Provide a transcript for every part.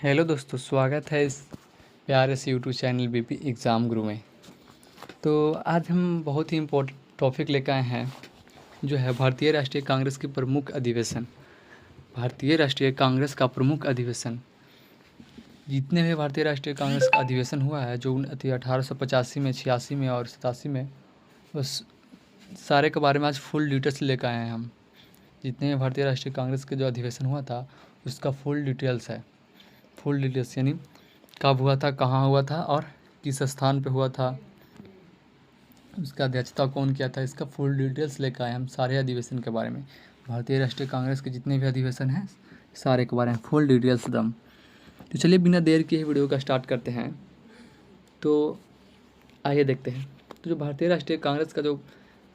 Hello दोस्तों, स्वागत है इस प्यारे से यूट्यूब चैनल बीपी एग्ज़ाम गुरु में। तो आज हम बहुत ही इम्पोर्टेंट टॉपिक लेकर आए हैं, जो है भारतीय राष्ट्रीय कांग्रेस की प्रमुख अधिवेशन। भारतीय राष्ट्रीय कांग्रेस का प्रमुख अधिवेशन, जितने भी भारतीय राष्ट्रीय कांग्रेस का अधिवेशन हुआ है, जो 1885 में, 86 में और 87 में, उस सारे के बारे में आज फुल डिटेल्स लेकर आए हैं हम। जितने भी भारतीय राष्ट्रीय कांग्रेस के जो अधिवेशन हुआ था, उसका फुल डिटेल्स है। फुल डिटेल्स यानी कब हुआ था, कहाँ हुआ था और किस स्थान पे हुआ था, उसका अध्यक्षता कौन किया था, इसका फुल डिटेल्स लेकर आए हम सारे अधिवेशन के बारे में। भारतीय राष्ट्रीय कांग्रेस के जितने भी अधिवेशन हैं, सारे के बारे में फुल डिटेल्स एकदम। तो चलिए बिना देर किए वीडियो का स्टार्ट करते हैं। तो आइए देखते हैं। तो जो भारतीय राष्ट्रीय कांग्रेस का जो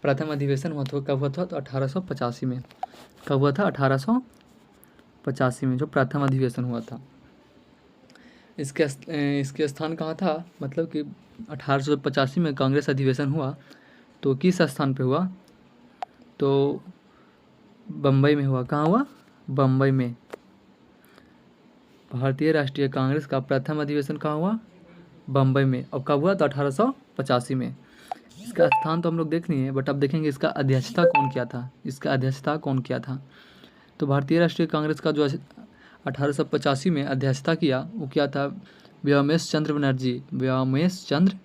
प्रथम अधिवेशन हुआ था, कब हुआ था? तो 1885 में। कब हुआ था? 1885 में जो प्रथम अधिवेशन हुआ था। इसके स्थान कहाँ था? मतलब कि 1885 में कांग्रेस अधिवेशन हुआ, तो किस स्थान पे हुआ? तो बम्बई में हुआ। कहाँ हुआ? बम्बई में। भारतीय राष्ट्रीय कांग्रेस का प्रथम अधिवेशन कहाँ हुआ? बम्बई में। और कब हुआ? तो 1885 में। इसका स्थान तो हम लोग देख नहीं है, बट अब देखेंगे इसका अध्यक्षता कौन किया था। इसका अध्यक्षता कौन किया था? तो भारतीय राष्ट्रीय कांग्रेस का जो 1885 में अध्यक्षता किया, वो क्या था? व्योमेश चंद्र बनर्जी। व्योमेश चंद्र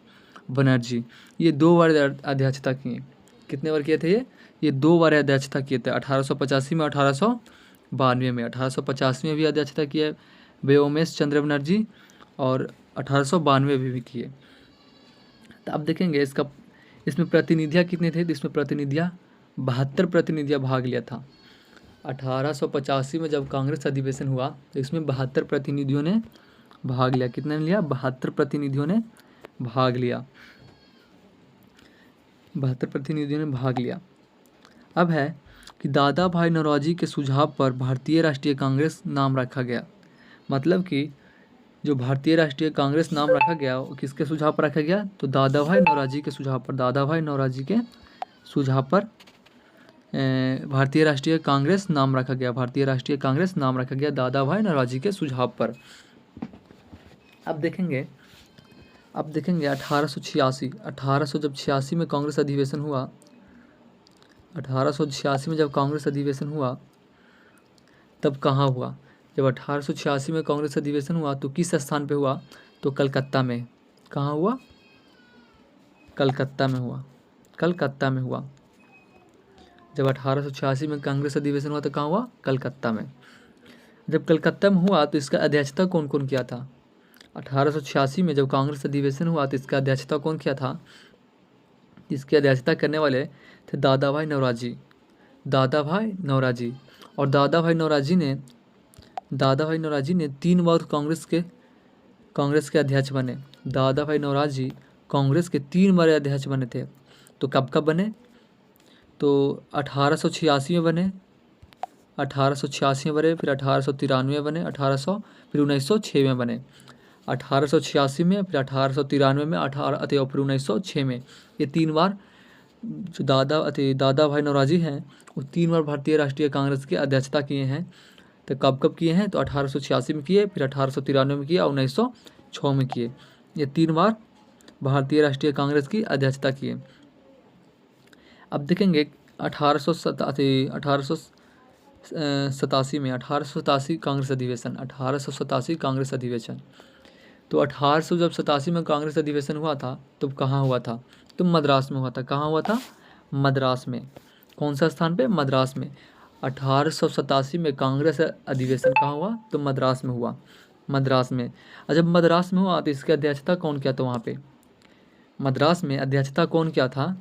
बनर्जी। ये 2 बार अध्यक्षता किए। कितने बार किए थे ये 2 बार अध्यक्षता किए थे, 1885 में, 1892 में। 1885 में भी अध्यक्षता किए व्योमेश चंद्र बनर्जी, और 1892 में भी किए। तो अब देखेंगे इसमें प्रतिनिधियाँ कितने थे? तो इसमें प्रतिनिधियाँ 72 प्रतिनिधियाँ भाग लिया था। 1885 में जब कांग्रेस अधिवेशन हुआ, तो इसमें 72 प्रतिनिधियों ने भाग लिया। कितने ने लिया? 72 प्रतिनिधियों ने भाग लिया। 72 प्रतिनिधियों ने भाग लिया। अब है कि दादा भाई नौरोजी के सुझाव पर भारतीय राष्ट्रीय कांग्रेस नाम रखा गया। मतलब कि जो भारतीय राष्ट्रीय कांग्रेस नाम रखा गया, वो किसके सुझाव पर रखा गया? तो दादा भाई नौरोजी के सुझाव पर। दादा भाई नौरोजी के सुझाव पर भारतीय राष्ट्रीय कांग्रेस नाम रखा गया। भारतीय राष्ट्रीय कांग्रेस नाम रखा गया दादा भाई नौरोजी के सुझाव पर। अब देखेंगे 1886 जब 86 में कांग्रेस अधिवेशन हुआ, 1886 में जब कांग्रेस अधिवेशन हुआ, तब कहाँ हुआ? जब 1886 में कांग्रेस अधिवेशन हुआ, तो किस स्थान पे हुआ? तो कलकत्ता में। कहाँ हुआ? कलकत्ता में हुआ। कलकत्ता में हुआ। जब 1886 में कांग्रेस अधिवेशन हुआ, तो कहाँ हुआ? कलकत्ता में। जब कलकत्ता में हुआ, तो इसका अध्यक्षता कौन कौन किया था? 1886 में जब कांग्रेस अधिवेशन हुआ, तो इसका अध्यक्षता कौन किया था? इसकी अध्यक्षता करने वाले थे दादा भाई नौरोजी। दादा भाई नौरोजी। और दादा भाई नौरोजी ने 3 बार कांग्रेस के अध्यक्ष बने। दादा भाई नौरोजी कांग्रेस के 3 बार अध्यक्ष बने थे। तो कब कब बने? तो 1886 में बने, 1886 में बने, फिर 1893 में बने, फिर 1906 में बने। 1886 में, फिर 1893 में, फिर 1906 में। ये 3 बार जो दादा भाई नौरोजी हैं, वो 3 बार भारतीय राष्ट्रीय कांग्रेस की अध्यक्षता किए हैं। तो कब कब किए हैं? तो 1886 में किए, फिर 1893 में किए और 1906 में किए। ये 3 बार भारतीय राष्ट्रीय कांग्रेस की अध्यक्षता किए। अब देखेंगे 1887 में, 1887 कांग्रेस अधिवेशन। 1887 कांग्रेस अधिवेशन। तो 1887 में कांग्रेस अधिवेशन हुआ था, तो कहाँ हुआ था? तो मद्रास में हुआ था। कहाँ हुआ था? मद्रास में। कौन सा स्थान पे? मद्रास में। 1887 में कांग्रेस अधिवेशन कहाँ हुआ? तो मद्रास में हुआ। मद्रास में। और जब मद्रास में हुआ, तो इसकी अध्यक्षता कौन किया था वहाँ पे? मद्रास में अध्यक्षता कौन किया था?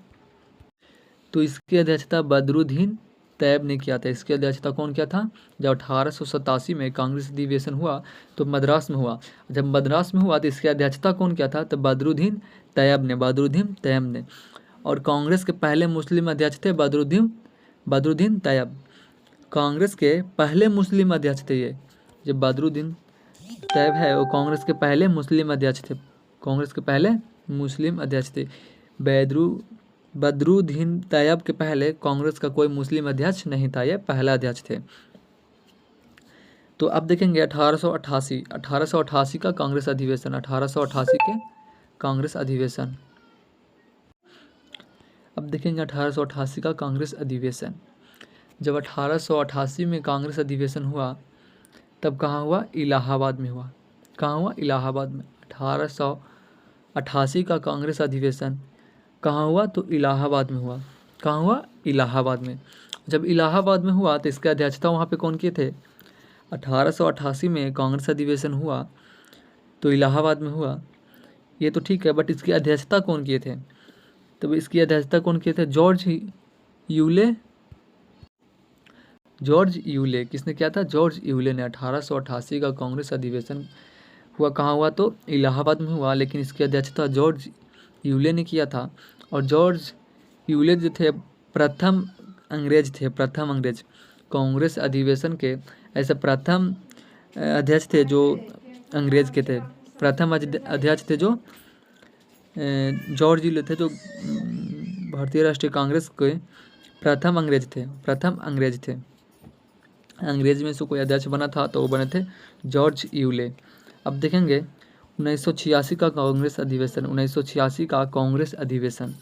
तो इसकी अध्यक्षता बदरुद्दीन तैयब ने किया था। इसकी अध्यक्षता कौन किया था? जब 1887 में कांग्रेस अधिवेशन हुआ, तो मद्रास में हुआ। जब मद्रास में हुआ, तो इसकी अध्यक्षता कौन किया था? तो बदरुद्दीन तैयब ने। और कांग्रेस के पहले मुस्लिम अध्यक्ष थे बदरुद्दीन तैयब। कांग्रेस के पहले मुस्लिम अध्यक्ष थे ये। जो बदरुद्दीन तैयब है, वो कांग्रेस के पहले मुस्लिम अध्यक्ष थे। कांग्रेस के पहले मुस्लिम अध्यक्ष थे। बदरुद्दीन तैयब के पहले कांग्रेस का कोई मुस्लिम अध्यक्ष नहीं था, ये पहला अध्यक्ष थे। तो अब देखेंगे 1888 का कांग्रेस अधिवेशन, 1888 के कांग्रेस अधिवेशन। अब देखेंगे 1888 का कांग्रेस अधिवेशन। जब 1888 में कांग्रेस अधिवेशन हुआ तब कहाँ हुआ? इलाहाबाद में हुआ। कहाँ हुआ? इलाहाबाद में। 1888 का कांग्रेस अधिवेशन कहाँ हुआ? तो इलाहाबाद में हुआ। कहाँ हुआ? इलाहाबाद में। जब इलाहाबाद में हुआ तो इसकी अध्यक्षता वहाँ पे कौन किए थे? 1888 में कांग्रेस अधिवेशन हुआ तो इलाहाबाद में हुआ, ये तो ठीक है, बट इसकी अध्यक्षता कौन किए थे? तो इसकी अध्यक्षता कौन किए थे? George Yule. किसने किया था? जॉर्ज यूले ने 1888 का कांग्रेस अधिवेशन हुआ। कहाँ हुआ? तो इलाहाबाद में हुआ, लेकिन इसकी अध्यक्षता जॉर्ज यूले ने किया था। और जॉर्ज यूले जो थे प्रथम अंग्रेज थे, प्रथम अंग्रेज कांग्रेस अधिवेशन के ऐसे प्रथम अध्यक्ष थे जो अंग्रेज के थे। प्रथम अध्यक्ष थे जो जॉर्ज यूले थे, जो भारतीय राष्ट्रीय कांग्रेस के प्रथम अंग्रेज थे। अंग्रेज में से कोई अध्यक्ष बना था तो वो बने थे जॉर्ज यूले। अब देखेंगे 1986 का कांग्रेस अधिवेशन। 1986 का कांग्रेस अधिवेशन,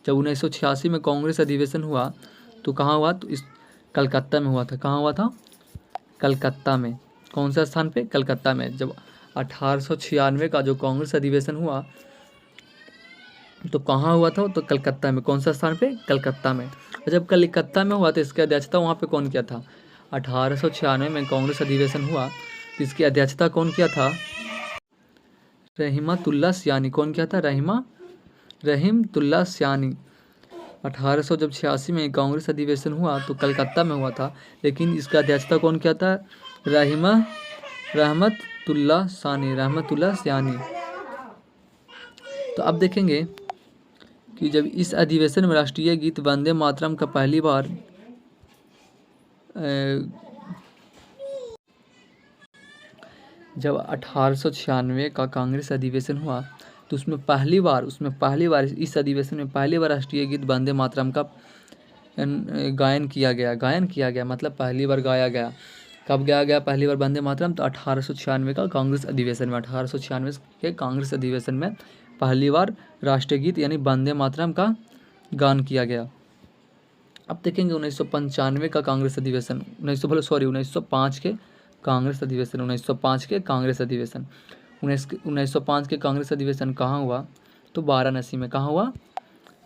जब 1986 में कांग्रेस अधिवेशन हुआ तो कहाँ हुआ? तो इस कलकत्ता में हुआ था। कहाँ हुआ था? कलकत्ता में। कौन सा स्थान पे? कलकत्ता में। जब 1896 का जो कांग्रेस अधिवेशन हुआ तो कहाँ हुआ था? तो कलकत्ता में। कौन सा स्थान पे? कलकत्ता में। और जब कलकत्ता में हुआ तो इसकी अध्यक्षता वहाँ पे कौन किया था? 1896 में कांग्रेस अधिवेशन हुआ तो इसकी अध्यक्षता कौन किया था? रहीमतुल्लाह सियानी। कौन किया था? रहीमतुल्लाह सियानी। 1886 में कांग्रेस अधिवेशन हुआ तो कलकत्ता में हुआ था, लेकिन इसका अध्यक्षता कौन किया था? रहमतुल्लाह सियानी। तो अब देखेंगे कि जब इस अधिवेशन में राष्ट्रीय गीत वंदे मातरम का पहली बार जब 1896 का कांग्रेस अधिवेशन हुआ तो उसमें पहली बार इस अधिवेशन में पहली बार राष्ट्रीय गीत वंदे मातरम का गायन किया गया, मतलब पहली बार गाया गया। कब गाया गया पहली बार वंदे मातरम? तो 1896 का कांग्रेस अधिवेशन में। 1896 के कांग्रेस अधिवेशन में पहली बार राष्ट्रीय गीत यानी वंदे मातरम का गान किया गया। अब देखेंगे 1995 का कांग्रेस अधिवेशन। 1905 के कांग्रेस अधिवेशन। 1905 के कांग्रेस अधिवेशन। 1905 के कांग्रेस अधिवेशन कहाँ हुआ? तो वाराणसी में। कहाँ हुआ?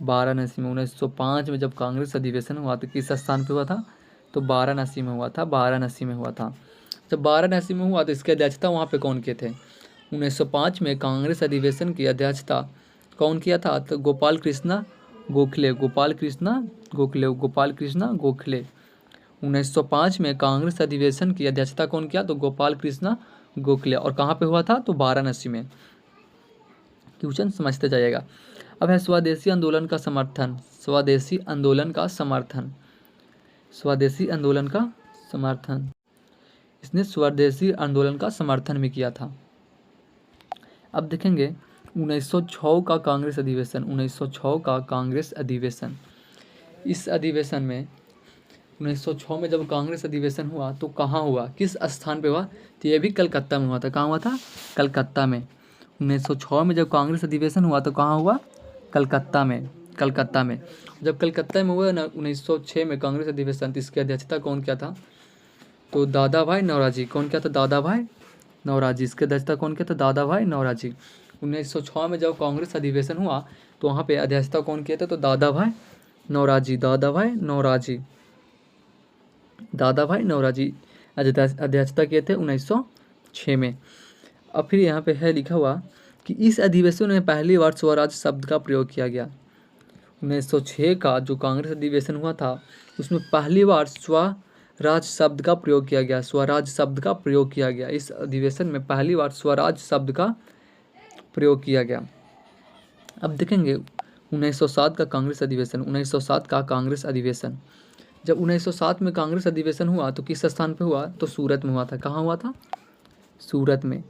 वाराणसी में। 1905 में जब कांग्रेस अधिवेशन हुआ तो किस स्थान पे हुआ था? तो वाराणसी में हुआ था। जब वाराणसी में हुआ तो इसकी अध्यक्षता वहाँ पे कौन किए थे? 1905 में कांग्रेस अधिवेशन की अध्यक्षता कौन किया था? तो गोपाल कृष्णा गोखले। 1905 में कांग्रेस अधिवेशन की अध्यक्षता कौन किया? तो गोपाल कृष्णा गोखले। और कहाँ पे हुआ था? तो वाराणसी में। क्वेश्चन समझते जाइएगा। अब है स्वदेशी आंदोलन का समर्थन। इसने स्वदेशी आंदोलन का समर्थन भी किया था। अब देखेंगे 1906 का कांग्रेस अधिवेशन। 1906 का कांग्रेस अधिवेशन। इस अधिवेशन में 1906 में जब कांग्रेस अधिवेशन हुआ तो कहाँ हुआ? किस स्थान पे हुआ? तो ये भी कलकत्ता में हुआ था। कहाँ हुआ था? कलकत्ता में। 1906 में जब कांग्रेस अधिवेशन हुआ तो कहाँ हुआ? कलकत्ता में। जब कलकत्ता में हुआ ना 1906 में कांग्रेस अधिवेशन, तो इसकी अध्यक्षता कौन किया था? तो दादा भाई नौरोजी। कौन किया था? दादा भाई नौरोजी। इसकी अध्यक्षता कौन किया था? दादा भाई नौरोजी। 1906 में जब कांग्रेस अधिवेशन हुआ तो वहाँ पे अध्यक्षता कौन किया था? तो दादा भाई नौरोजी अध्यक्षता किए थे 1906 में। अब फिर यहाँ पे है लिखा हुआ कि इस अधिवेशन में पहली बार स्वराज शब्द का प्रयोग किया गया। 1906 का जो कांग्रेस अधिवेशन हुआ था उसमें पहली बार स्वराज शब्द का प्रयोग किया गया। इस अधिवेशन में पहली बार स्वराज शब्द का प्रयोग किया गया। अब देखेंगे 1907 का कांग्रेस अधिवेशन। 1907 का कांग्रेस अधिवेशन, जब 1907 में कांग्रेस अधिवेशन हुआ तो किस स्थान पे हुआ? तो सूरत में हुआ था। कहाँ हुआ था? सूरत में।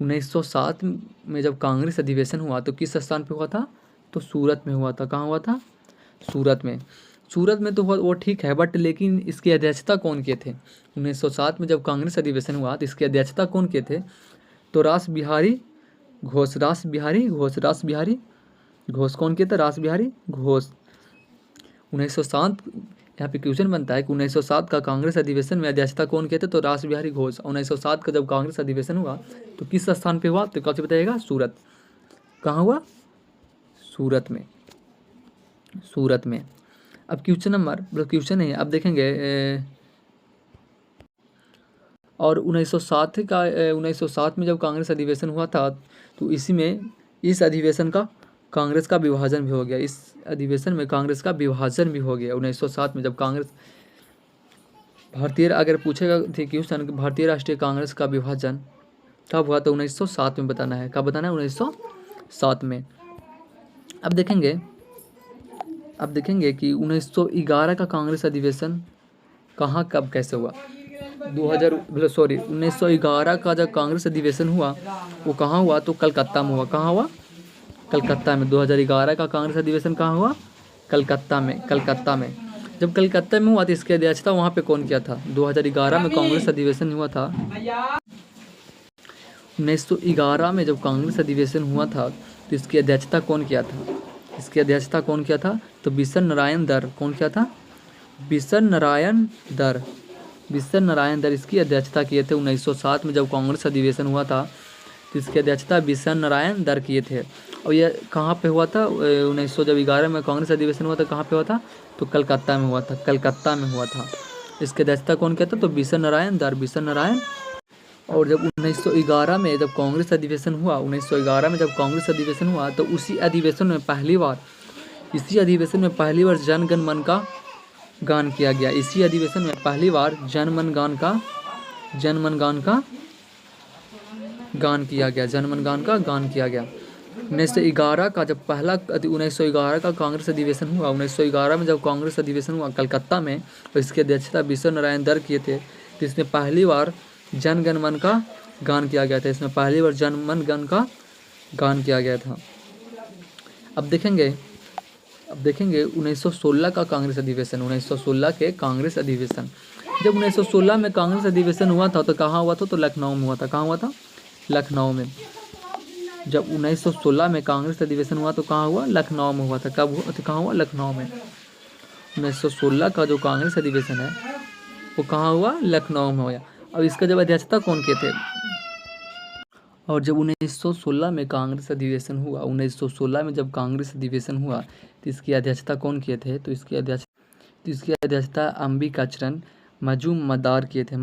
1907 में जब कांग्रेस अधिवेशन हुआ तो किस स्थान पे हुआ था? तो सूरत में हुआ था। कहाँ हुआ था? सूरत में। सूरत में तो वो ठीक है, बट लेकिन इसकी अध्यक्षता कौन किए थे? 1907 में जब कांग्रेस अधिवेशन हुआ तो इसकी अध्यक्षता कौन किए थे? तो रास बिहारी घोष, रास बिहारी घोष कौन किए थे? रास बिहारी घोष। 1907 यहाँ पे क्वेश्चन बनता है कि 1907 का कांग्रेस अधिवेशन में अध्यक्षता कौन किए थे? तो रास बिहारी घोष। 1907 का जब कांग्रेस अधिवेशन हुआ तो किस स्थान पे हुआ? तो कौन से बताइएगा? सूरत। कहाँ हुआ? सूरत में, सूरत में। अब क्वेश्चन है, अब देखेंगे और 1907 में जब कांग्रेस अधिवेशन हुआ था तो इस अधिवेशन का कांग्रेस का विभाजन भी हो गया। इस अधिवेशन में कांग्रेस का विभाजन भी हो गया 1907 में जब कांग्रेस अगर पूछेगा थे क्वेश्चन भारतीय राष्ट्रीय कांग्रेस का विभाजन कब हुआ तो 1907 में बताना है। कब बताना है? 1907 में। अब देखेंगे कि 1911 का कांग्रेस अधिवेशन कहाँ कब कैसे हुआ। 1911 का जब कांग्रेस अधिवेशन हुआ वो कहाँ हुआ? तो कलकत्ता में हुआ। कहाँ हुआ? कलकत्ता में। 2011 का कांग्रेस अधिवेशन कहाँ हुआ? कलकत्ता में। जब कलकत्ता में हुआ तो इसकी अध्यक्षता वहाँ पे कौन किया था? 2011 में कांग्रेस अधिवेशन हुआ था। 1911 में जब कांग्रेस अधिवेशन हुआ था तो इसकी अध्यक्षता कौन किया था? तो बिशन नारायण दर। कौन किया था? बिशन नारायण दर इसकी अध्यक्षता किए थे। 1907 में जब कांग्रेस अधिवेशन हुआ था तो इसकी अध्यक्षता बिशन नारायण दर किए थे। और ये कहाँ पे हुआ था? 1911 में कांग्रेस अधिवेशन हुआ था, कहाँ पे हुआ था? तो कलकत्ता में हुआ था। इसकी अध्यक्षता कौन किया था? तो बिशन नारायण दर। और जब 1911 में जब कांग्रेस अधिवेशन हुआ तो इसी अधिवेशन में पहली बार जन गण मन का गान किया गया। इसी अधिवेशन में पहली बार जन मन गान का गान किया गया। 1911 का जब 1911 का कांग्रेस अधिवेशन हुआ, 1911 में जब कांग्रेस अधिवेशन हुआ कलकत्ता में तो इसकी अध्यक्षता बिशन नारायण दर किए थे। तो इसमें पहली बार जन गण मन का गान किया गया था। अब देखेंगे 1916 का कांग्रेस अधिवेशन। 1916 के कांग्रेस अधिवेशन, जब 1916 में कांग्रेस अधिवेशन हुआ था तो कहाँ हुआ था? तो लखनऊ में हुआ था। कहाँ हुआ था? लखनऊ में। जब 1916 में कांग्रेस अधिवेशन हुआ तो कहाँ हुआ? लखनऊ में हुआ था। कब हुआ? तो कहाँ हुआ? लखनऊ में। 1916 का जो कांग्रेस अधिवेशन है वो कहाँ हुआ? लखनऊ में हुआ। अब इसका जब अध्यक्षता कौन किए थे? और जब 1916 में कांग्रेस अधिवेशन हुआ, 1916 में जब कांग्रेस अधिवेशन हुआ तो इसकी अध्यक्षता कौन किए थे? तो इसकी अध्यक्षता अंबिकाचरण मजूमदार किए थे।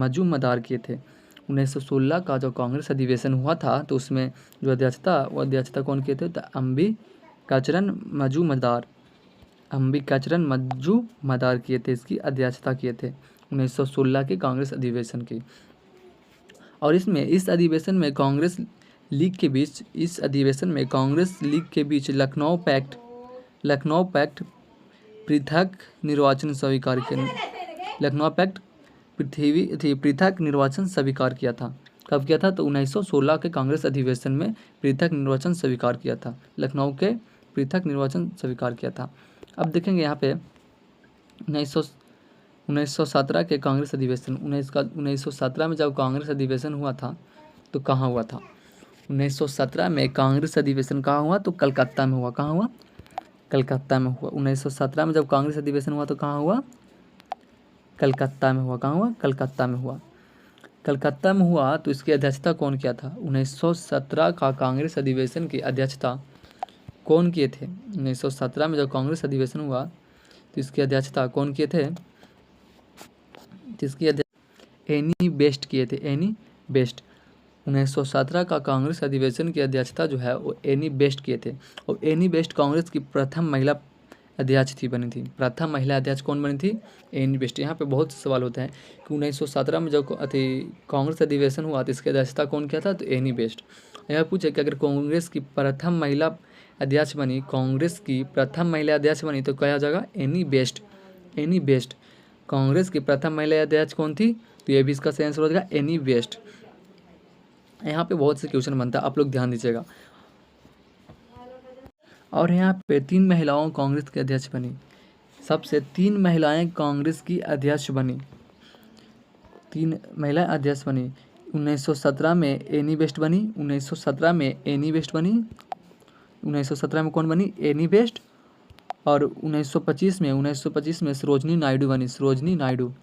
1916 का जो कांग्रेस अधिवेशन हुआ था तो उसमें जो अध्यक्षता कौन किए थे? तो अंबिकाचरण मजूमदार किए थे। इसकी अध्यक्षता किए थे 1916 के कांग्रेस अधिवेशन की। और इस अधिवेशन में कांग्रेस लीग के बीच लखनऊ पैक्ट पृथक निर्वाचन स्वीकार किया था। कब किया था? तो 1916 के कांग्रेस अधिवेशन में पृथक निर्वाचन स्वीकार किया था। लखनऊ के पृथक निर्वाचन स्वीकार किया था। अब देखेंगे यहाँ पे 1917 के कांग्रेस अधिवेशन। 1917 में जब कांग्रेस अधिवेशन हुआ था तो कहाँ हुआ था? 1917 में कांग्रेस अधिवेशन कहाँ हुआ? तो कलकत्ता में हुआ। कहाँ हुआ? कलकत्ता में हुआ। 1917 में जब कांग्रेस अधिवेशन हुआ तो कहाँ हुआ? कलकत्ता में हुआ। कहाँ हुआ? कलकत्ता में हुआ। तो इसकी अध्यक्षता कौन किया था? 1917 का कांग्रेस अधिवेशन की अध्यक्षता कौन किए थे? 1917 में जब कांग्रेस अधिवेशन हुआ तो इसकी अध्यक्षता कौन किए थे? एनी बेस्ट किए थे। 1917 का कांग्रेस अधिवेशन की अध्यक्षता जो है वो एनी बेस्ट किए थे। और एनी बेस्ट कांग्रेस की प्रथम महिला अध्यक्ष बनी थी। प्रथम महिला अध्यक्ष कौन बनी थी? Any best. यहाँ पे बहुत सवाल होते हैं कि 1917 में जब कांग्रेस अधिवेशन हुआ तो इसकी अध्यक्षता कौन किया था? तो एनी बेस्ट। यह पूछे कि अगर कांग्रेस की प्रथम महिला अध्यक्ष बनी तो क्या हो जाएगा? Any best. कांग्रेस की प्रथम महिला अध्यक्ष कौन थी? तो ये भी इसका सही आंसर हो जाएगा एनी बेस्ट। यहाँ पे बहुत से क्वेश्चन बनता है, आप लोग ध्यान दीजिएगा। और यहाँ पे 3 महिलाओं कांग्रेस के अध्यक्ष बनी। सबसे 3 महिलाएं कांग्रेस की अध्यक्ष बनी। 3 महिलाएं अध्यक्ष बनी। 1917 में एनी बेस्ट बनी। 1917 में एनी बेस्ट बनी। 1917 में कौन बनी? Any best. और 1925 में सरोजनी नायडू बनी। सरोजनी नायडू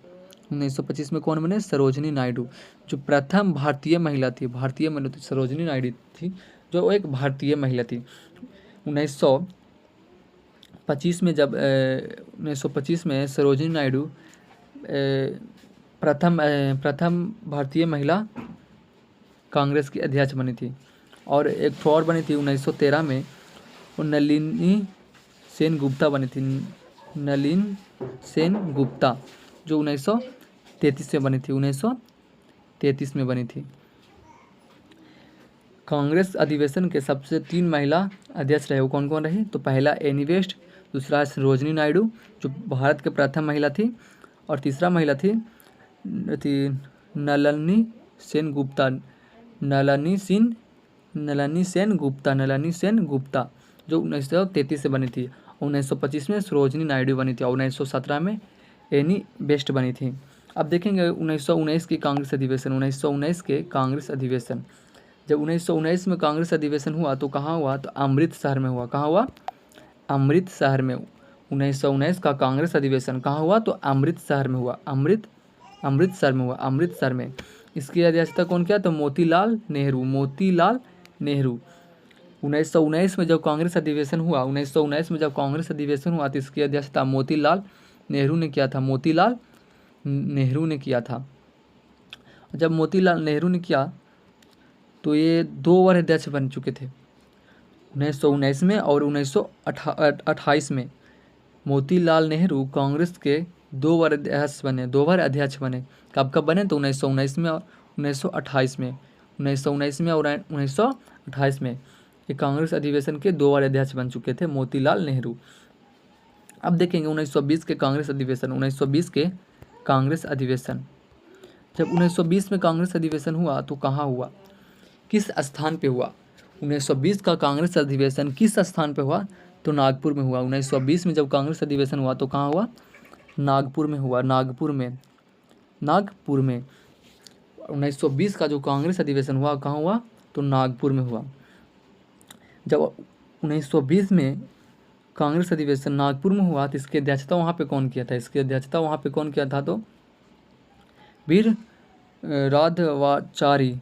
1925 में कौन बने? सरोजनी नायडू, जो प्रथम भारतीय महिला थी। भारतीय महिला थी सरोजनी नायडू थी, जो एक भारतीय महिला थी। 1925 में जब 1925 में सरोजनी नायडू प्रथम भारतीय महिला कांग्रेस की अध्यक्ष बनी थी। और एक और बनी थी 1913 में, नलिनी सेन गुप्ता बनी थी। नलिनी सेन गुप्ता, जो 1933 में बनी थी। 1933 में बनी थी। कांग्रेस अधिवेशन के सबसे 3 महिला अध्यक्ष रहे, वो कौन कौन रही? तो पहला एनी बेस्ट, दूसरा सरोजनी नायडू, जो भारत के प्रथम महिला थी, और तीसरा महिला थी नलिनी सेन गुप्ता। नलिनी सेन गुप्ता, जो 1933 से बनी थी। 1925 में सरोजनी नायडू बनी थी और 1917 में एनी बेस्ट बनी थी। अब देखेंगे 1919 की कांग्रेस अधिवेशन। 1919 के कांग्रेस अधिवेशन, जब 1919 में कांग्रेस अधिवेशन हुआ तो कहाँ हुआ? तो अमृतसर में हुआ। कहाँ हुआ? अमृतसर में। 1919 का कांग्रेस अधिवेशन कहाँ हुआ? तो अमृतसर में हुआ। अमृतसर में हुआ। अमृतसर में। इसकी अध्यक्षता कौन किया? तो मोतीलाल नेहरू। मोतीलाल नेहरू 1919 में जब कांग्रेस अधिवेशन हुआ, 1919 में जब कांग्रेस अधिवेशन हुआ तो इसकी अध्यक्षता मोतीलाल नेहरू ने किया था। मोतीलाल नेहरू ने किया था। जब मोतीलाल नेहरू ने किया तो ये 2 बार अध्यक्ष बन चुके थे, 1919 में और 1928 में। मोतीलाल नेहरू कांग्रेस के 2 बार अध्यक्ष बने। कब कब बने? तो 1919 में और 1928 में। 1919 में और 1928 में ये कांग्रेस अधिवेशन के 2 बार अध्यक्ष बन चुके थे मोतीलाल नेहरू। अब देखेंगे 1920 के कांग्रेस अधिवेशन। 1920 के कांग्रेस अधिवेशन, जब 1920 में कांग्रेस अधिवेशन हुआ तो कहाँ हुआ? किस स्थान पे हुआ? 1920 का कांग्रेस अधिवेशन किस स्थान पे हुआ? तो नागपुर में हुआ। 1920 में जब कांग्रेस अधिवेशन हुआ तो कहाँ हुआ? नागपुर में हुआ। नागपुर में 1920 का जो कांग्रेस अधिवेशन हुआ कहाँ हुआ? तो नागपुर में हुआ। जब 1920 में कांग्रेस अधिवेशन नागपुर में हुआ तो इसकी अध्यक्षता वहाँ पे कौन किया था? इसकी अध्यक्षता वहाँ पे कौन किया था? तो वीर राघवाचारी।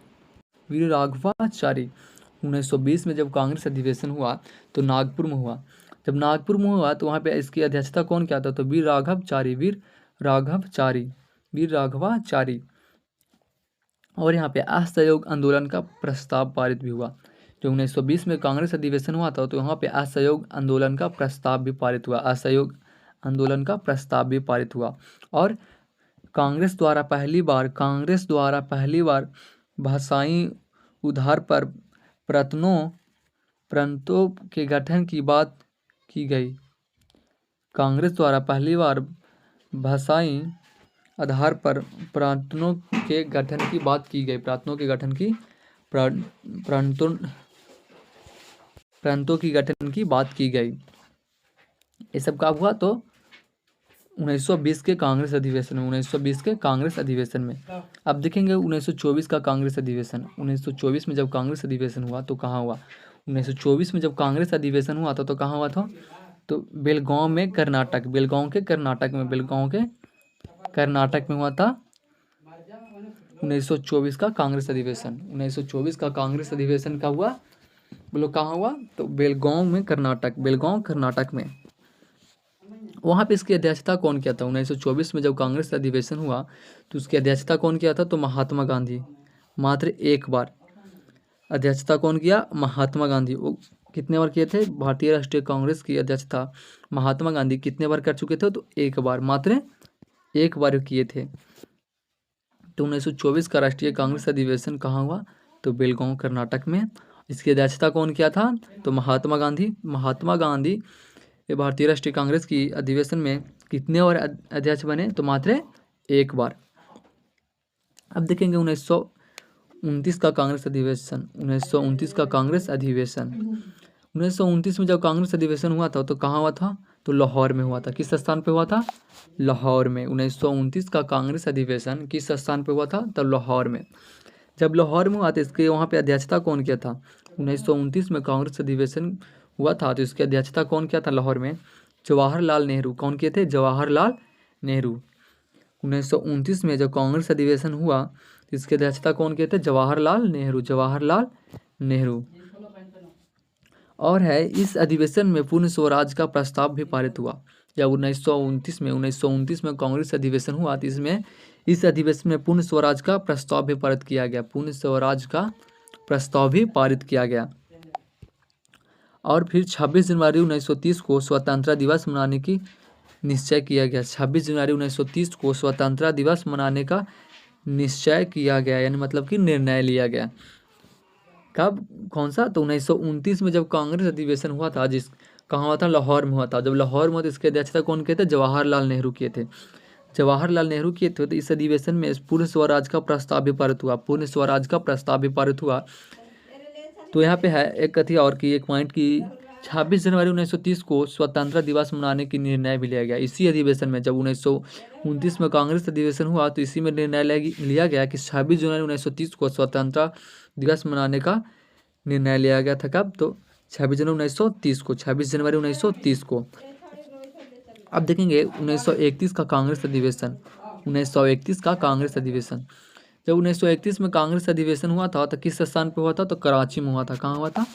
1920 में जब कांग्रेस अधिवेशन हुआ तो नागपुर में हुआ। जब नागपुर में हुआ तो वहाँ पे इसकी अध्यक्षता कौन किया था? तो वीर राघवाचारी। और यहाँ पे असहयोग आंदोलन का प्रस्ताव पारित भी हुआ। जो 1920 में कांग्रेस अधिवेशन हुआ था तो यहाँ पे असहयोग आंदोलन का प्रस्ताव भी पारित हुआ। असहयोग आंदोलन का प्रस्ताव भी पारित हुआ। और कांग्रेस द्वारा पहली बार भाषाई उधार पर प्रांतों के गठन की बात की गई। कांग्रेस द्वारा पहली बार भाषाई आधार पर प्रांतों के गठन की बात की गई। प्रांतों की गठन की बात की गई। ये सब कब हुआ? तो 1920 के कांग्रेस अधिवेशन में। 1920 के कांग्रेस अधिवेशन में। अब देखेंगे 1924 का कांग्रेस अधिवेशन। 1924 में जब कांग्रेस अधिवेशन हुआ तो कहाँ हुआ? 1924 में जब कांग्रेस अधिवेशन हुआ था तो कहाँ हुआ था? तो बेलगांव में कर्नाटक। बेलगांव के कर्नाटक में हुआ था 1924 का कांग्रेस अधिवेशन। 1924 का कांग्रेस अधिवेशन का हुआ, बोलो कहाँ हुआ? तो बेलगांव में कर्नाटक में। वहाँ पे इसकी अध्यक्षता कौन किया था? 1924 में जब कांग्रेस अधिवेशन हुआ तो उसकी अध्यक्षता कौन किया था? तो महात्मा गांधी। मात्र एक बार अध्यक्षता कौन किया? महात्मा गांधी। वो कितने बार किए थे? भारतीय राष्ट्रीय कांग्रेस की अध्यक्षता महात्मा गांधी कितने बार कर चुके थे? तो एक बार, मात्र एक बार किए थे। तो 1924 का राष्ट्रीय कांग्रेस अधिवेशन कहाँ हुआ? तो बेलगांव कर्नाटक में। इसकी अध्यक्षता कौन किया था? तो महात्मा गांधी ये भारतीय राष्ट्रीय कांग्रेस की अधिवेशन में कितने बार अध्यक्ष बने? तो मात्र एक बार। अब देखेंगे 1929 का कांग्रेस अधिवेशन। 1929 का कांग्रेस अधिवेशन, 1929 में जब कांग्रेस अधिवेशन हुआ था तो कहाँ हुआ था? तो लाहौर में हुआ था। किस स्थान पे हुआ था? लाहौर में। 1929 का कांग्रेस अधिवेशन किस स्थान पे हुआ था? तो लाहौर में। जब लाहौर में हुआ तो इसके वहाँ पे अध्यक्षता कौन किया था? 1929 में कांग्रेस अधिवेशन हुआ था तो इसकी अध्यक्षता कौन किया था लाहौर में? जवाहरलाल नेहरू। कौन किए थे? जवाहरलाल नेहरू। 1929 में जब कांग्रेस अधिवेशन हुआ तो इसकी अध्यक्षता कौन किए थे? जवाहरलाल नेहरू। जवाहरलाल नेहरू। और है इस अधिवेशन में पूर्ण स्वराज का प्रस्ताव भी पारित हुआ। जब 1929 में कांग्रेस अधिवेशन हुआ तो इसमें इस अधिवेशन में पूर्ण स्वराज का प्रस्ताव भी पारित किया गया। पूर्ण स्वराज का प्रस्ताव भी पारित किया गया। और फिर 26 जनवरी 1930 को स्वतंत्रता दिवस मनाने की निश्चय किया गया। 26 जनवरी 1930 को स्वतंत्रता दिवस मनाने का निश्चय किया गया, यानी मतलब कि निर्णय लिया गया। कब? कौन सा? तो 1929 में जब कांग्रेस अधिवेशन हुआ था, जिस कहाँ हुआ था? लाहौर में हुआ था। जब लाहौर में हुआ तो इसकी अध्यक्षता कौन किए थे? जवाहरलाल नेहरू किए थे। जवाहरलाल नेहरू किए थे। तो इस अधिवेशन में पूर्ण स्वराज का प्रस्ताव भी पारित हुआ। पूर्ण स्वराज का प्रस्ताव भी पारित हुआ। तो यहाँ पे है एक कथी और की एक पॉइंट की 26 जनवरी 1930 को स्वतंत्रता दिवस मनाने की निर्णय भी लिया गया। इसी अधिवेशन में जब 1929 में कांग्रेस अधिवेशन हुआ तो इसी में निर्णय लिया गया कि 26 जनवरी 1930 को स्वतंत्रता दिवस मनाने का निर्णय लिया गया था। कब? तो 26 जनवरी 1930 को। 26 जनवरी 1930 को। अब देखेंगे 1931 का कांग्रेस अधिवेशन। 1931 का कांग्रेस अधिवेशन। जब 1931 में कांग्रेस अधिवेशन हुआ था तो किस स्थान पे हुआ था? तो कराची में हुआ था। कहाँ हुआ था?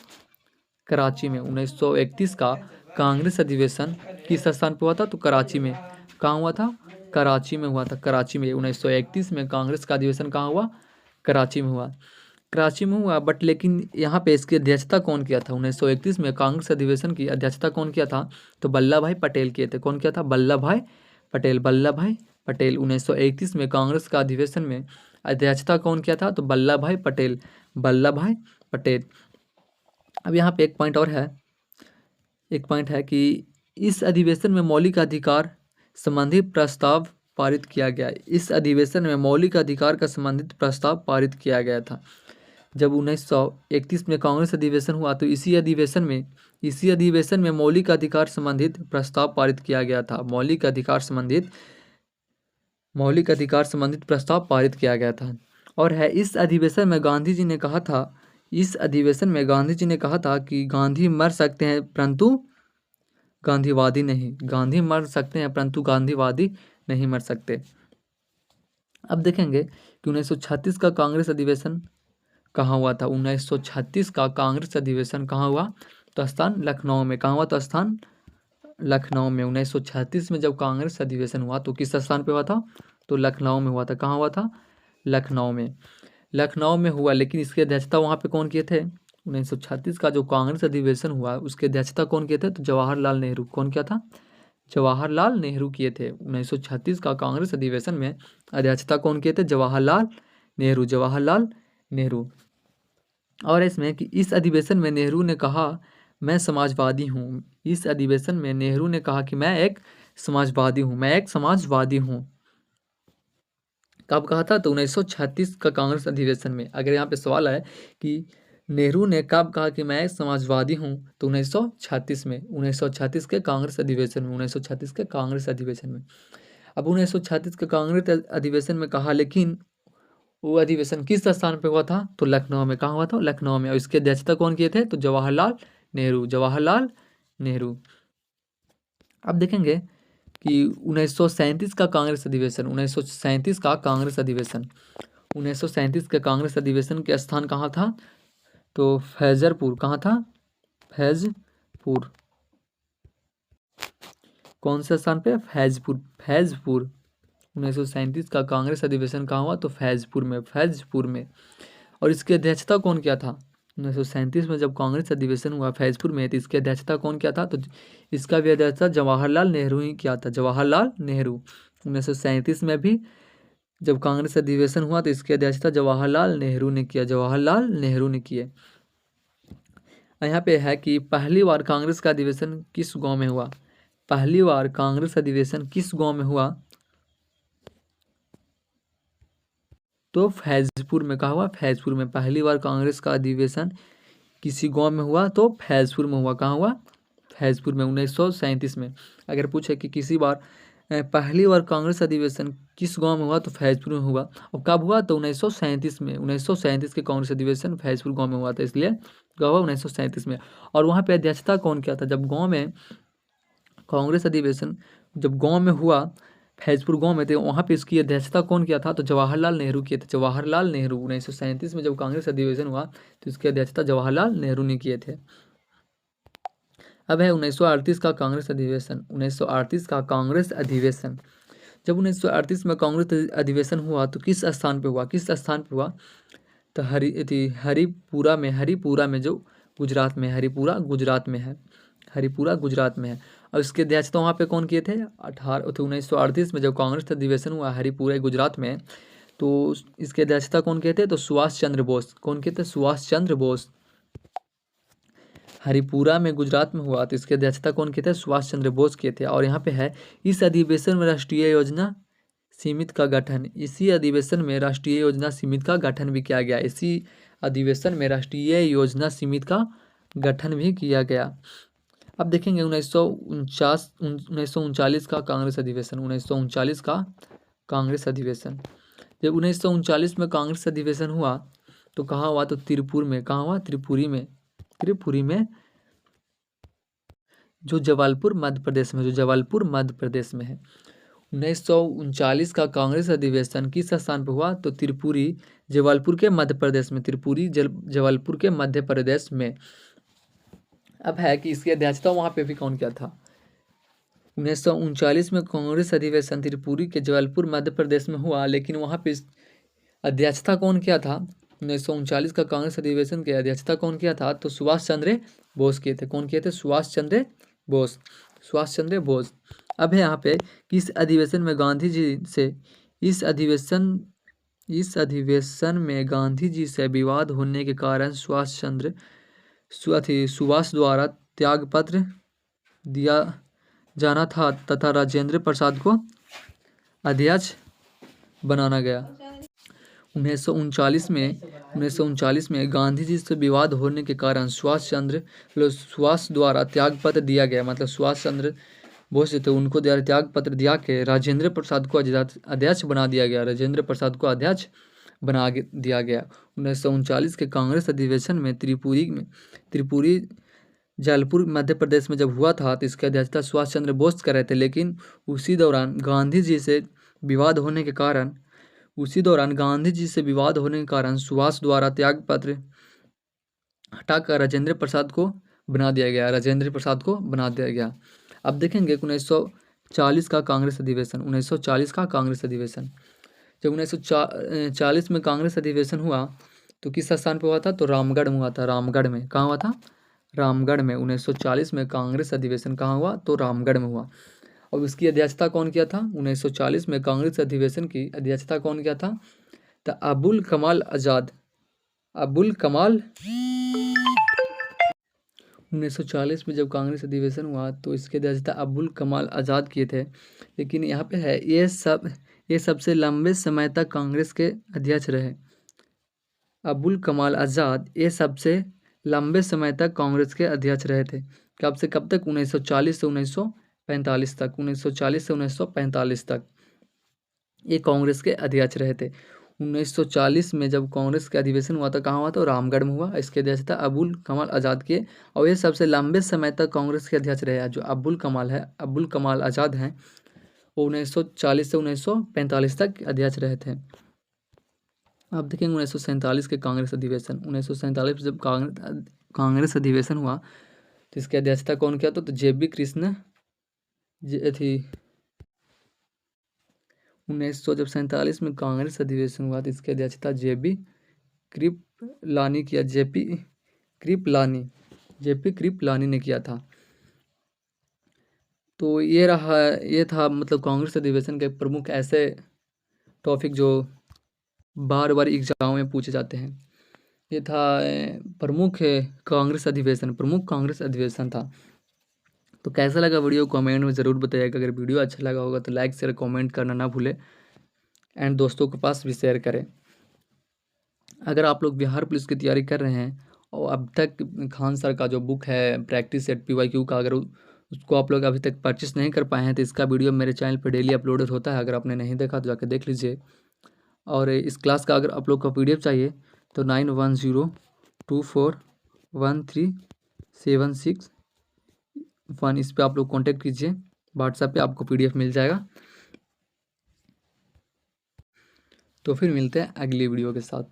कराची में। 1931 का कांग्रेस अधिवेशन किस स्थान पे हुआ था? तो कराची में। कहाँ हुआ था? कराची में हुआ था। कराची में। 1931 में कांग्रेस का अधिवेशन कहाँ हुआ? कराची में हुआ। कराची में हुआ बट लेकिन यहाँ पे इसकी अध्यक्षता कौन किया था? 1931 में कांग्रेस अधिवेशन की अध्यक्षता कौन किया था? तो वल्लभ भाई पटेल किए थे। कौन किया था? वल्लभ भाई पटेल। वल्लभ भाई पटेल। 1931 में कांग्रेस का अधिवेशन में अध्यक्षता कौन किया था? तो वल्लभ भाई पटेल। वल्लभ भाई पटेल। अब यहाँ पे एक पॉइंट और है, एक पॉइंट है कि इस अधिवेशन में मौलिक अधिकार संबंधी प्रस्ताव पारित किया गया। इस अधिवेशन में मौलिक अधिकार का संबंधित प्रस्ताव पारित किया गया था। जब 1931 में कांग्रेस अधिवेशन हुआ तो इसी अधिवेशन में मौलिक अधिकार संबंधित प्रस्ताव पारित किया गया था। मौलिक अधिकार संबंधित प्रस्ताव पारित किया गया था। और है इस अधिवेशन में गांधी जी ने कहा था कि गांधी मर सकते हैं परंतु गांधीवादी नहीं। गांधी मर सकते हैं परंतु गांधीवादी नहीं मर सकते। अब देखेंगे कि 1936 का कांग्रेस अधिवेशन कहाँ हुआ था? 1936 का कांग्रेस अधिवेशन कहाँ हुआ? तो स्थान लखनऊ में। कहाँ हुआ? तो स्थान लखनऊ में। 1936 में जब कांग्रेस अधिवेशन हुआ तो किस स्थान पे हुआ था? तो लखनऊ में हुआ था। कहाँ हुआ था? लखनऊ में। लखनऊ में हुआ, लेकिन इसकी अध्यक्षता वहाँ पे कौन किए थे? 1936 का जो कांग्रेस अधिवेशन हुआ उसकी अध्यक्षता कौन किए थे? तो जवाहरलाल नेहरू। कौन किया था? जवाहरलाल नेहरू किए थे। 1936 का कांग्रेस अधिवेशन में अध्यक्षता कौन किए थे? जवाहरलाल नेहरू। जवाहरलाल नेहरू। और इसमें कि इस अधिवेशन में नेहरू ने कहा मैं समाजवादी हूँ। इस अधिवेशन में नेहरू ने कहा कि मैं एक समाजवादी हूँ। कब कहा था? तो 1936 का कांग्रेस अधिवेशन में। अगर यहाँ पे सवाल है कि नेहरू ने कब कहा कि मैं एक समाजवादी हूँ, तो 1936 में। 1936 के कांग्रेस अधिवेशन में। 1936 के कांग्रेस अधिवेशन में। अब 1936 के कांग्रेस अधिवेशन में कहा, लेकिन वो अधिवेशन किस स्थान पे हुआ था? तो लखनऊ में। कहाँ हुआ था? लखनऊ में। और इसकी अध्यक्षता कौन किए थे? तो जवाहरलाल नेहरू। जवाहरलाल नेहरू। अब देखेंगे कि 1937 का कांग्रेस अधिवेशन। 1937 का कांग्रेस अधिवेशन। 1937 के कांग्रेस अधिवेशन के स्थान कहाँ था? तो फैजरपुर। कहाँ था? फैजपुर। कौन से स्थान पे? फैजपुर। 1937 का कांग्रेस अधिवेशन कहाँ हुआ? तो फैजपुर में। और इसकी अध्यक्षता कौन किया था? 1937 में जब कांग्रेस अधिवेशन हुआ फैजपुर में तो इसकी अध्यक्षता कौन किया था? तो इसका भी अध्यक्षता जवाहरलाल नेहरू ही किया था। जवाहरलाल नेहरू। 1937 में भी जब कांग्रेस अधिवेशन हुआ तो इसकी अध्यक्षता जवाहरलाल नेहरू ने किया। जवाहरलाल नेहरू ने किए। यहाँ पे है कि पहली बार कांग्रेस का अधिवेशन किस गांव में हुआ? पहली बार कांग्रेस अधिवेशन किस गांव में हुआ? तो फैजपुर में। कहा हुआ? फैजपुर में। पहली बार कांग्रेस का अधिवेशन किसी गांव में हुआ तो फैजपुर में हुआ। कहाँ हुआ? फैजपुर में 1937 में। अगर पूछे कि किसी बार पहली बार कांग्रेस अधिवेशन किस गांव में हुआ, तो फैजपुर में हुआ। और कब हुआ, तो 1937 में। 1937 के कांग्रेस अधिवेशन फैजपुर गांव में हुआ था, इसलिए कब हुआ, 1937 में। और वहाँ पे अध्यक्षता कौन किया था जब गांव में कांग्रेस अधिवेशन जब गांव में हुआ, फैजपुर गांव में थे, वहाँ पे इसकी अध्यक्षता कौन किया था, तो जवाहरलाल नेहरू किए थे। जवाहरलाल नेहरू 1937 में जब कांग्रेस अधिवेशन हुआ, तो इसकी अध्यक्षता जवाहरलाल नेहरू ने किए थे। अब है 1938 का कांग्रेस अधिवेशन। 1938 का कांग्रेस अधिवेशन, जब 1938 में कांग्रेस अधिवेशन हुआ तो किस स्थान पे हुआ, किस स्थान पे हुआ, तो हरिपुरा में जो गुजरात में, हरिपुरा गुजरात में है, हरिपुरा गुजरात में है। और इसके अध्यक्षता वहाँ पे कौन किए थे, 1938 में जब कांग्रेस अधिवेशन हुआ हरिपुरा गुजरात में, तो इसके अध्यक्षता कौन किए थे, तो सुभाष चंद्र बोस। कौन किए थे, सुभाष चंद्र बोस। हरिपुरा में गुजरात में हुआ तो इसकी अध्यक्षता कौन किए थे, सुभाष चंद्र बोस किए थे। और यहाँ पे है, इस अधिवेशन में राष्ट्रीय योजना समिति का गठन, इसी अधिवेशन में राष्ट्रीय योजना समिति का गठन भी किया गया। इसी अधिवेशन में राष्ट्रीय योजना समिति का गठन भी किया गया। अब देखेंगे 1939 का कांग्रेस अधिवेशन। 1939 का कांग्रेस अधिवेशन, जब 1939 में कांग्रेस अधिवेशन हुआ तो कहाँ हुआ, तो त्रिपुर में। कहाँ हुआ, त्रिपुरी में। त्रिपुरी में, जो जबलपुर मध्य प्रदेश में, जो जबलपुर मध्य प्रदेश में है। 1939 का कांग्रेस अधिवेशन किस स्थान पर हुआ, तो त्रिपुरी, जबलपुर के मध्य प्रदेश में। त्रिपुरी जबलपुर के मध्य प्रदेश में। अब है कि इसकी अध्यक्षता वहाँ पे भी कौन किया था, 1939 में कांग्रेस अधिवेशन त्रिपुरी के जबलपुर मध्य प्रदेश में हुआ, लेकिन वहाँ पे अध्यक्षता कौन किया था, 1939 का कांग्रेस अधिवेशन की अध्यक्षता कौन किया था, तो सुभाष चंद्र बोस किए थे। कौन किए थे, सुभाष चंद्र बोस। सुभाष चंद्र बोस। अब है यहाँ पे किस अधिवेशन में गांधी जी से इस अधिवेशन में गांधी जी से विवाद होने के कारण सुभाष द्वारा त्यागपत्र दिया जाना था तथा राजेंद्र प्रसाद को अध्यक्ष बनाना गया। 1939 में गांधी जी से विवाद होने के कारण सुभाष द्वारा त्यागपत्र दिया गया, मतलब सुभाष चंद्र बोस थे उनको द्वारा त्यागपत्र दिया के राजेंद्र प्रसाद को अध्यक्ष बना दिया गया। राजेंद्र प्रसाद को अध्यक्ष बना दिया गया। 1939 के कांग्रेस अधिवेशन में त्रिपुरी जबलपुर मध्य प्रदेश में जब हुआ था तो इसकी अध्यक्षता सुभाष चंद्र बोस कर रहे थे, लेकिन उसी दौरान गांधी जी से विवाद होने के कारण सुभाष द्वारा त्यागपत्र हटाकर राजेंद्र प्रसाद को बना दिया गया। अब देखेंगे 1940 का कांग्रेस अधिवेशन। 1940 का कांग्रेस अधिवेशन, जब 1940 में कांग्रेस अधिवेशन हुआ तो किस स्थान पर हुआ था, तो रामगढ़ में हुआ था। रामगढ़ में, कहाँ हुआ था, रामगढ़ में। 1940 में कांग्रेस अधिवेशन कहाँ हुआ, तो रामगढ़ में हुआ। और उसकी अध्यक्षता कौन किया था, 1940 में कांग्रेस अधिवेशन की अध्यक्षता कौन किया था, तो अबुल कमाल आज़ाद। 1940 में जब कांग्रेस अधिवेशन हुआ तो इसके अध्यक्षता अबुल कमाल आज़ाद किए थे। लेकिन यहाँ पे है, ये सबसे लंबे समय तक कांग्रेस के अध्यक्ष रहे। अबुल कमाल आज़ाद ये सबसे लंबे समय तक कांग्रेस के अध्यक्ष रहे थे। कब से कब तक, 1940 से 1945 तक। 1940 से 1945 तक ये कांग्रेस के अध्यक्ष रहे थे। 1940 में जब कांग्रेस का अधिवेशन हुआ था, कहाँ हुआ, तो रामगढ़ में हुआ। इसके अध्यक्षता अबुल कमाल आज़ाद के, और ये सबसे लंबे समय तक कांग्रेस के अध्यक्ष रहे। जो अबुल कमाल आज़ाद हैं, वो 1940 से 1945 तक अध्यक्ष रहे थे। अब देखेंगे 1947 के कांग्रेस अधिवेशन। 1947 में जब कांग्रेस अधिवेशन हुआ तो इसकी अध्यक्षता कौन किया था, तो JB कृष्ण थी। 1947 में कांग्रेस अधिवेशन हुआ तो इसकी अध्यक्षता JB कृपलानी किया। JP कृपलानी ने किया था। तो ये था मतलब कांग्रेस अधिवेशन के प्रमुख ऐसे टॉपिक जो बार बार एग्जाम में पूछे जाते हैं। ये था प्रमुख कांग्रेस अधिवेशन था। तो कैसा लगा वीडियो, कमेंट में ज़रूर बताइएगा। अगर वीडियो अच्छा लगा होगा तो लाइक शेयर कमेंट करना ना भूलें, एंड दोस्तों के पास भी शेयर करें। अगर आप लोग बिहार पुलिस की तैयारी कर रहे हैं और अब तक खान सर का जो बुक है प्रैक्टिस सेट PYQ का, अगर उसको आप लोग अभी तक परचेस नहीं कर पाए हैं तो इसका वीडियो मेरे चैनल पर डेली अपलोडेड होता है, अगर आपने नहीं देखा तो जाकर देख लीजिए। और इस क्लास का अगर आप लोग को PDF चाहिए तो 9102413761, इस पर आप लोग कॉन्टेक्ट कीजिए, व्हाट्सएप पे आपको PDF मिल जाएगा। तो फिर मिलते हैं अगली वीडियो के साथ।